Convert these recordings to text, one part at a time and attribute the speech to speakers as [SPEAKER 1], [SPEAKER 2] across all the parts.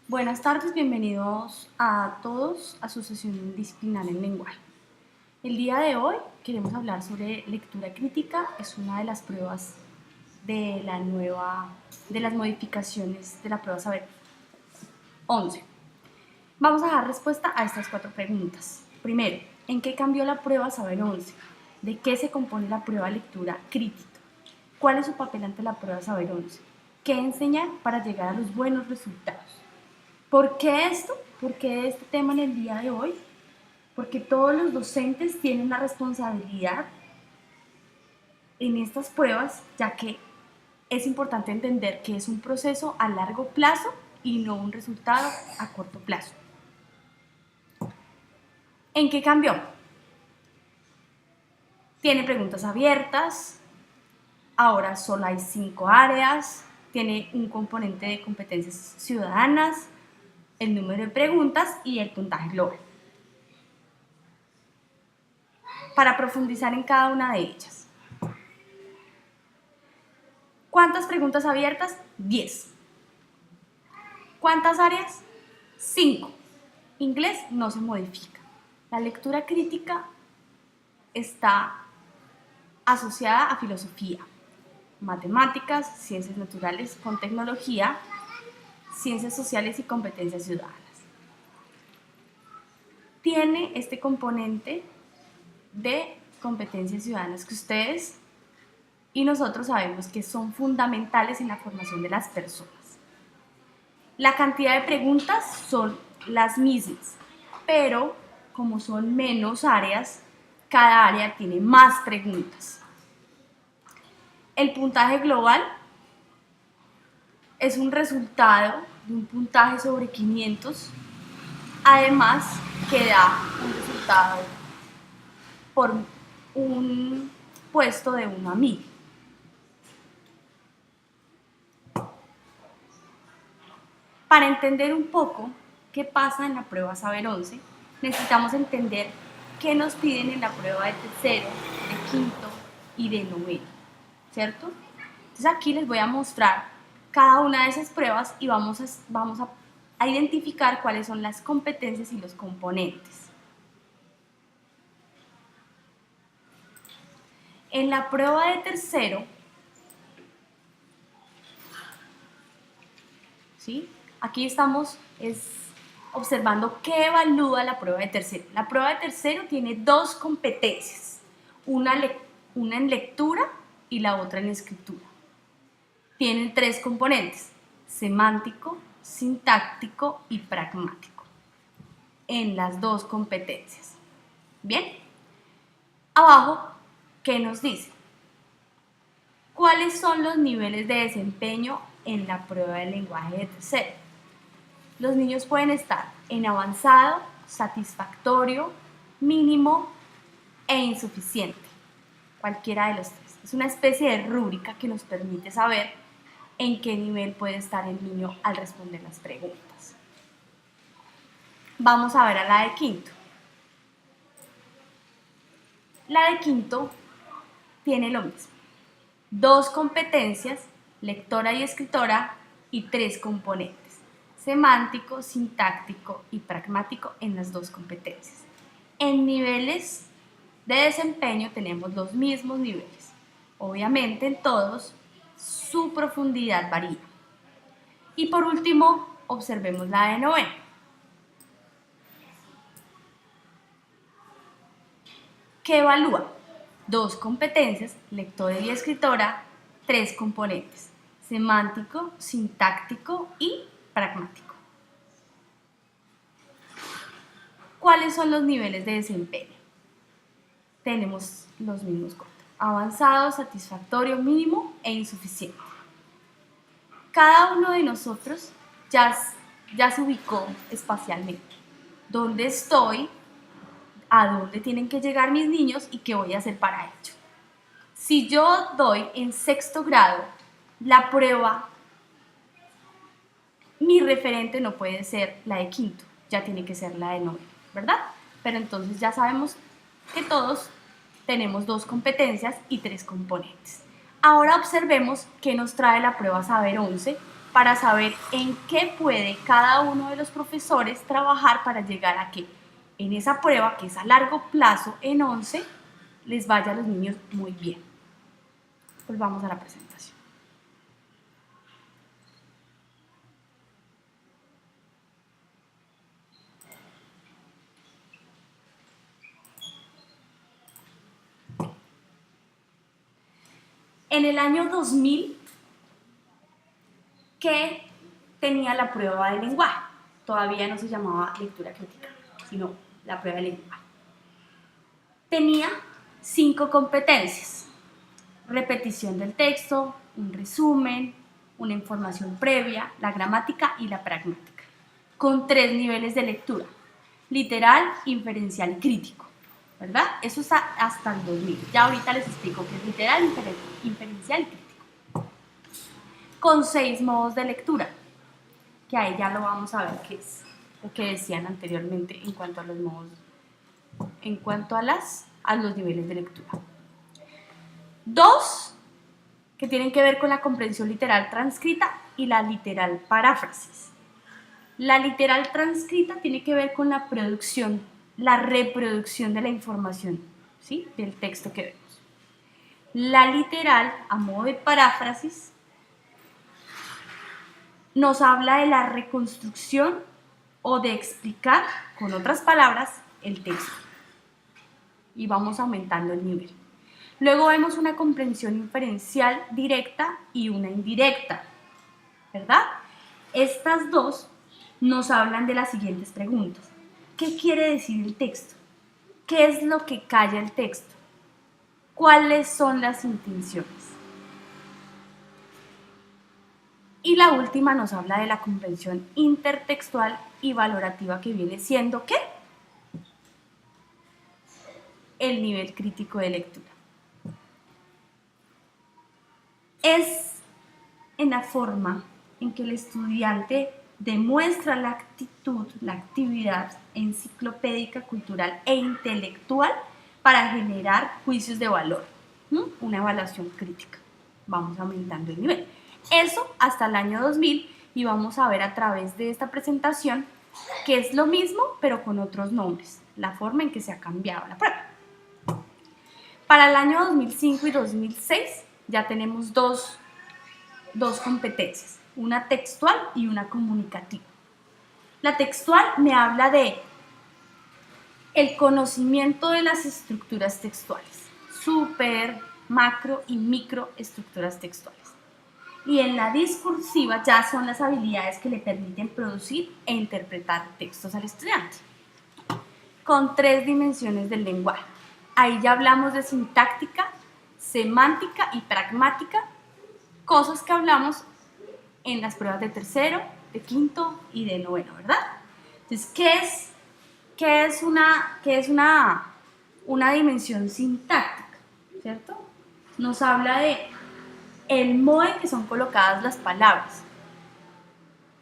[SPEAKER 1] Buenas tardes, bienvenidos a todos a su sesión disciplinar en lenguaje. El día de hoy queremos hablar sobre lectura crítica, es una de las pruebas de las modificaciones de la prueba Saber 11. Vamos a dar respuesta a estas 4 preguntas. Primero, ¿en qué cambió la prueba Saber 11? ¿De qué se compone la prueba lectura crítica? ¿Cuál es su papel ante la prueba Saber 11? ¿Qué enseñar para llegar a los buenos resultados? ¿Por qué esto? ¿Por qué este tema en el día de hoy? Porque todos los docentes tienen la responsabilidad en estas pruebas, ya que es importante entender que es un proceso a largo plazo y no un resultado a corto plazo. ¿En qué cambió? Tiene preguntas abiertas, ahora solo hay 5 áreas, tiene un componente de competencias ciudadanas, el número de preguntas y el puntaje global. Para profundizar en cada una de ellas. ¿Cuántas preguntas abiertas? 10. ¿Cuántas áreas? 5. Inglés no se modifica. La lectura crítica está asociada a filosofía, matemáticas, ciencias naturales con tecnología, ciencias sociales y competencias ciudadanas. Tiene este componente de competencias ciudadanas que ustedes y nosotros sabemos que son fundamentales en la formación de las personas. La cantidad de preguntas son las mismas, pero como son menos áreas, cada área tiene más preguntas. El puntaje global es un resultado de un puntaje sobre 500, además que da un resultado por un puesto de 1 a 1000. Para entender un poco qué pasa en la prueba Saber 11, necesitamos entender qué nos piden en la prueba de tercero, de quinto y de noveno, ¿cierto? Entonces aquí les voy a mostrar cada una de esas pruebas y vamos a identificar cuáles son las competencias y los componentes. En la prueba de tercero, ¿sí? Aquí estamos observando qué evalúa la prueba de tercero. La prueba de tercero tiene 2 competencias, una en lectura y la otra en escritura. Tienen 3 componentes, semántico, sintáctico y pragmático, en las 2 competencias. Bien, abajo, ¿qué nos dice? ¿Cuáles son los niveles de desempeño en la prueba de lenguaje de tercero? Los niños pueden estar en avanzado, satisfactorio, mínimo e insuficiente, cualquiera de los 3. Es una especie de rúbrica que nos permite saber en qué nivel puede estar el niño al responder las preguntas. Vamos a ver a la de quinto. La de quinto tiene lo mismo. 2 competencias, lectora y escritora, y 3 componentes, semántico, sintáctico y pragmático en las 2 competencias. En niveles de desempeño tenemos los mismos niveles. Obviamente en todos su profundidad varía. Y por último, observemos la de noveno. ¿Qué evalúa? 2 competencias, lectora y escritora, 3 componentes, semántico, sintáctico y pragmático. ¿Cuáles son los niveles de desempeño? Tenemos los mismos cuatro: avanzado, satisfactorio, mínimo e insuficiente. Cada uno de nosotros ya se ubicó espacialmente. ¿Dónde estoy? ¿A dónde tienen que llegar mis niños? ¿Y qué voy a hacer para ello? Si yo doy en 6º grado la prueba, mi referente no puede ser la de quinto, ya tiene que ser la de noveno, ¿verdad? Pero entonces ya sabemos que todos tenemos 2 competencias y 3 componentes. Ahora observemos qué nos trae la prueba Saber 11 para saber en qué puede cada uno de los profesores trabajar para llegar a que en esa prueba, que es a largo plazo, en 11, les vaya a los niños muy bien. Volvamos a la presentación. En el año 2000, ¿qué tenía la prueba de lenguaje? Todavía no se llamaba lectura crítica, sino la prueba de lenguaje. Tenía 5 competencias: repetición del texto, un resumen, una información previa, la gramática y la pragmática, con 3 niveles de lectura: literal, inferencial y crítico, ¿verdad? Eso está hasta el 2000. Ya ahorita les explico qué es literal, inferencial y crítico. Con 6 modos de lectura, que ahí ya lo vamos a ver qué es lo que decían anteriormente en cuanto a los modos, en cuanto a los niveles de lectura. 2 que tienen que ver con la comprensión literal transcrita y la literal paráfrasis. La literal transcrita tiene que ver con la producción, la reproducción de la información, ¿sí?, del texto que vemos. La literal, a modo de paráfrasis, nos habla de la reconstrucción o de explicar, con otras palabras, el texto. Y vamos aumentando el nivel. Luego vemos una comprensión inferencial directa y una indirecta, ¿verdad? Estas dos nos hablan de las siguientes preguntas. ¿Qué quiere decir el texto? ¿Qué es lo que calla el texto? ¿Cuáles son las intenciones? Y la última nos habla de la comprensión intertextual y valorativa, que viene siendo ¿qué? El nivel crítico de lectura. Es en la forma en que el estudiante demuestra la actitud, la actividad enciclopédica, cultural e intelectual para generar juicios de valor, una evaluación crítica. Vamos aumentando el nivel. Eso hasta el año 2000, y vamos a ver a través de esta presentación que es lo mismo pero con otros nombres, la forma en que se ha cambiado la prueba. Para el año 2005 y 2006 ya tenemos dos competencias, una textual y una comunicativa. La textual me habla de el conocimiento de las estructuras textuales, super, macro y microestructuras textuales. Y en la discursiva ya son las habilidades que le permiten producir e interpretar textos al estudiante. Con 3 dimensiones del lenguaje. Ahí ya hablamos de sintáctica, semántica y pragmática, cosas que hablamos en las pruebas de tercero, de quinto y de noveno, ¿verdad? Entonces, ¿qué es una dimensión sintáctica? ¿Cierto? Nos habla de el modo en que son colocadas las palabras.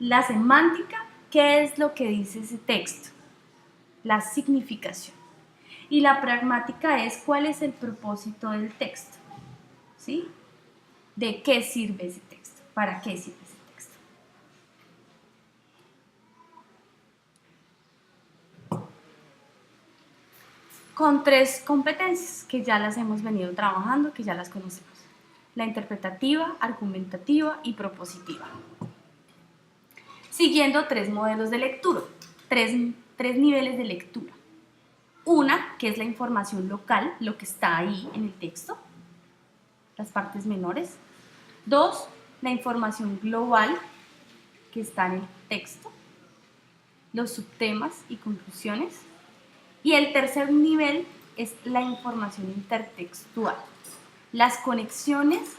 [SPEAKER 1] La semántica, ¿qué es lo que dice ese texto? La significación. Y la pragmática es cuál es el propósito del texto, ¿sí? ¿De qué sirve ese texto? ¿Para qué sirve ese texto? Con 3 competencias que ya las hemos venido trabajando, que ya las conocemos: la interpretativa, argumentativa y propositiva. Siguiendo 3 modelos de lectura, 3 niveles de lectura. Una, que es la información local, lo que está ahí en el texto, las partes menores. 2, la información global, que está en el texto, los subtemas y conclusiones. Y el tercer nivel es la información intertextual, las conexiones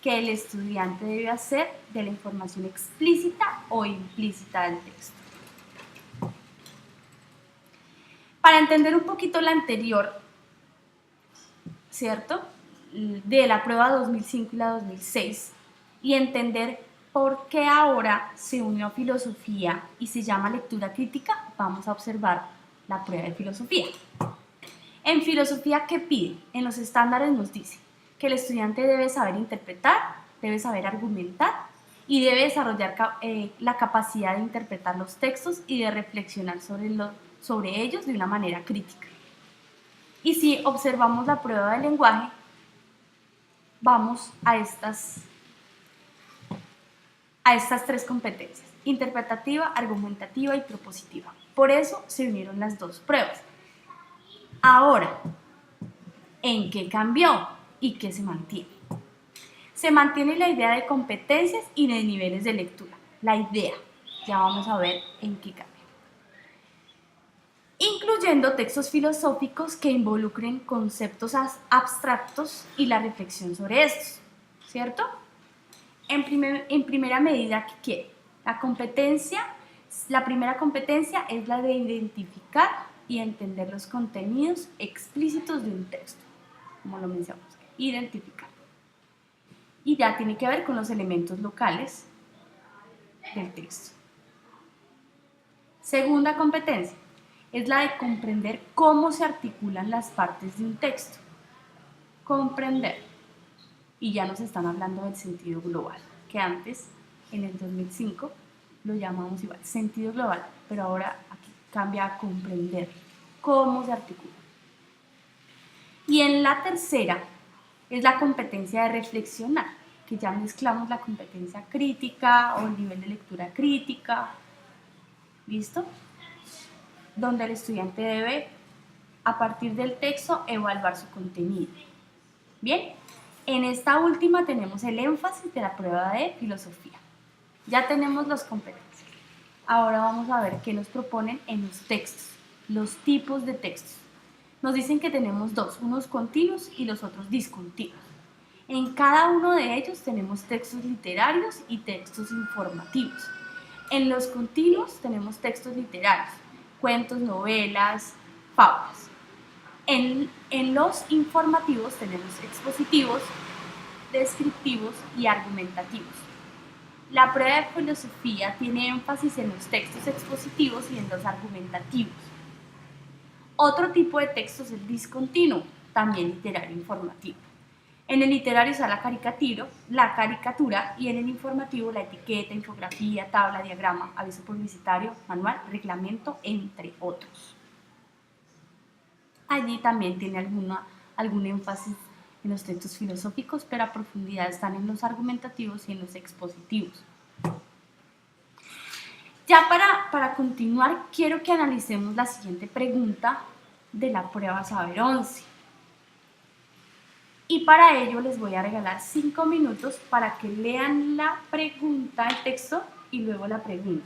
[SPEAKER 1] que el estudiante debe hacer de la información explícita o implícita del texto. Para entender un poquito la anterior, ¿cierto?, de la prueba 2005 y la 2006, y entender por qué ahora se unió a filosofía y se llama lectura crítica, vamos a observar la prueba de filosofía. En filosofía, ¿qué pide? En los estándares nos dice que el estudiante debe saber interpretar, debe saber argumentar y debe desarrollar la capacidad de interpretar los textos y de reflexionar sobre ellos de una manera crítica. Y si observamos la prueba del lenguaje, vamos a estas tres competencias: interpretativa, argumentativa y propositiva. Por eso se unieron las dos pruebas. Ahora, ¿en qué cambió y qué se mantiene? Se mantiene la idea de competencias y de niveles de lectura. La idea, ya vamos a ver en qué cambia. Incluyendo textos filosóficos que involucren conceptos abstractos y la reflexión sobre estos, ¿cierto? En primera medida, ¿qué quiere? La primera competencia es la de identificar y entender los contenidos explícitos de un texto, como lo mencionamos, identificar. Y ya tiene que ver con los elementos locales del texto. Segunda competencia es la de comprender cómo se articulan las partes de un texto. Comprender. Y ya nos están hablando del sentido global, que antes, en el 2005, lo llamamos igual, sentido global, pero ahora aquí cambia a comprender cómo se articula. Y en la tercera es la competencia de reflexionar, que ya mezclamos la competencia crítica o el nivel de lectura crítica, ¿listo? Donde el estudiante debe, a partir del texto, evaluar su contenido. Bien, en esta última tenemos el énfasis de la prueba de filosofía. Ya tenemos las competencias. Ahora vamos a ver qué nos proponen en los textos, los tipos de textos. Nos dicen que tenemos dos, unos continuos y los otros discontinuos. En cada uno de ellos tenemos textos literarios y textos informativos. En los continuos tenemos textos literarios, cuentos, novelas, fábulas. En los informativos tenemos expositivos, descriptivos y argumentativos. La prueba de filosofía tiene énfasis en los textos expositivos y en los argumentativos. Otro tipo de texto es el discontinuo, también literario informativo. En el literario está la caricatura y en el informativo la etiqueta, infografía, tabla, diagrama, aviso publicitario, manual, reglamento, entre otros. Allí también tiene algún énfasis en los textos filosóficos, pero a profundidad están en los argumentativos y en los expositivos. Ya para continuar, quiero que analicemos la siguiente pregunta de la prueba Saber 11. Y para ello les voy a regalar 5 minutos para que lean la pregunta, el texto, y luego la pregunta.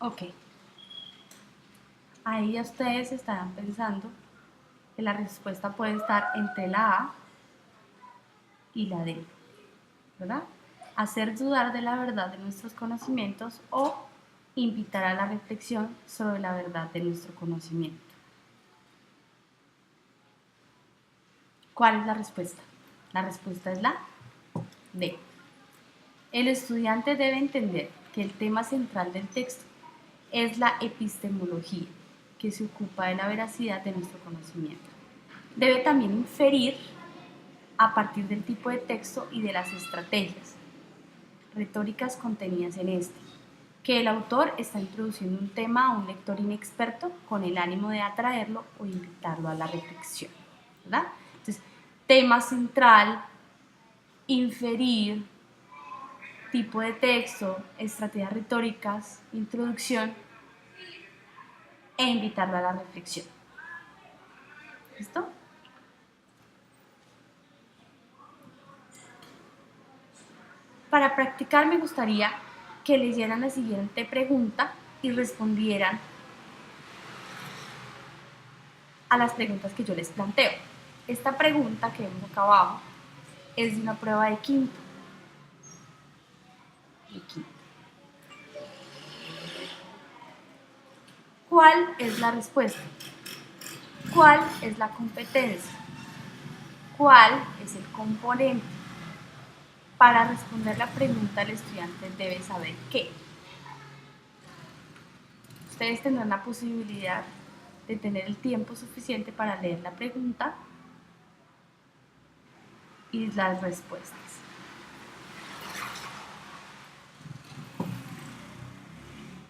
[SPEAKER 1] Ok. Ahí ya ustedes estarán pensando que la respuesta puede estar entre la A y la D. ¿verdad? Hacer dudar de la verdad de nuestros conocimientos o invitar a la reflexión sobre la verdad de nuestro conocimiento. ¿Cuál es la respuesta? La respuesta es la D. El estudiante debe entender que el tema central del texto es la epistemología, que se ocupa de la veracidad de nuestro conocimiento. Debe también inferir a partir del tipo de texto y de las estrategias retóricas contenidas en este, que el autor está introduciendo un tema a un lector inexperto con el ánimo de atraerlo o invitarlo a la reflexión, ¿verdad? Entonces, tema central, inferir, tipo de texto, estrategias retóricas, introducción e invitarlo a la reflexión. ¿Listo? Para practicar me gustaría que leyeran la siguiente pregunta y respondieran a las preguntas que yo les planteo. Esta pregunta que vemos acá abajo es de una prueba de quinto. ¿Cuál es la respuesta? ¿Cuál es la competencia? ¿Cuál es el componente? Para responder la pregunta, el estudiante debe saber qué. Ustedes tendrán la posibilidad de tener el tiempo suficiente para leer la pregunta y las respuestas.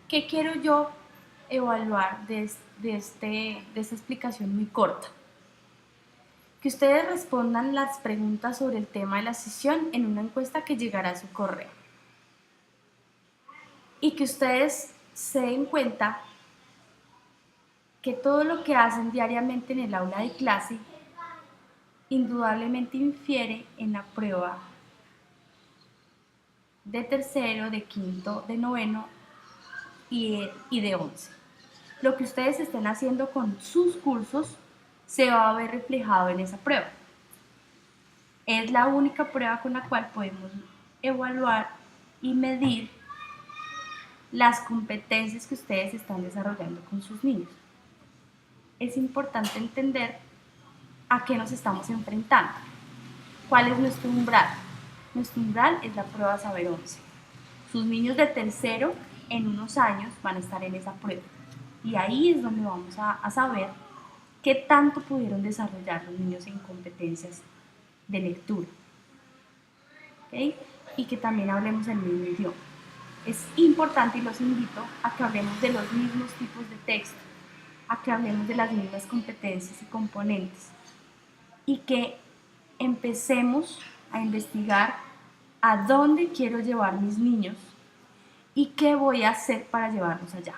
[SPEAKER 1] ¿Qué quiero yo evaluar de esta explicación muy corta? Que ustedes respondan las preguntas sobre el tema de la sesión en una encuesta que llegará a su correo. Y que ustedes se den cuenta que todo lo que hacen diariamente en el aula de clase indudablemente infiere en la prueba de tercero, de quinto, de noveno y de 11. Lo que ustedes estén haciendo con sus cursos se va a ver reflejado en esa prueba. Es la única prueba con la cual podemos evaluar y medir las competencias que ustedes están desarrollando con sus niños. Es importante entender a qué nos estamos enfrentando. ¿Cuál es nuestro umbral? Nuestro umbral es la prueba Saber 11. Sus niños de tercero en unos años van a estar en esa prueba. Y ahí es donde vamos a saber qué tanto pudieron desarrollar los niños en competencias de lectura. ¿Okay? Y que también hablemos el mismo idioma. Es importante y los invito a que hablemos de los mismos tipos de texto, a que hablemos de las mismas competencias y componentes y que empecemos a investigar a dónde quiero llevar mis niños y qué voy a hacer para llevarlos allá.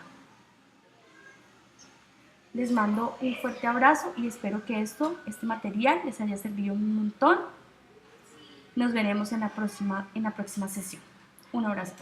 [SPEAKER 1] Les mando un fuerte abrazo y espero que este material les haya servido un montón. Nos veremos en la próxima sesión. Un abrazo.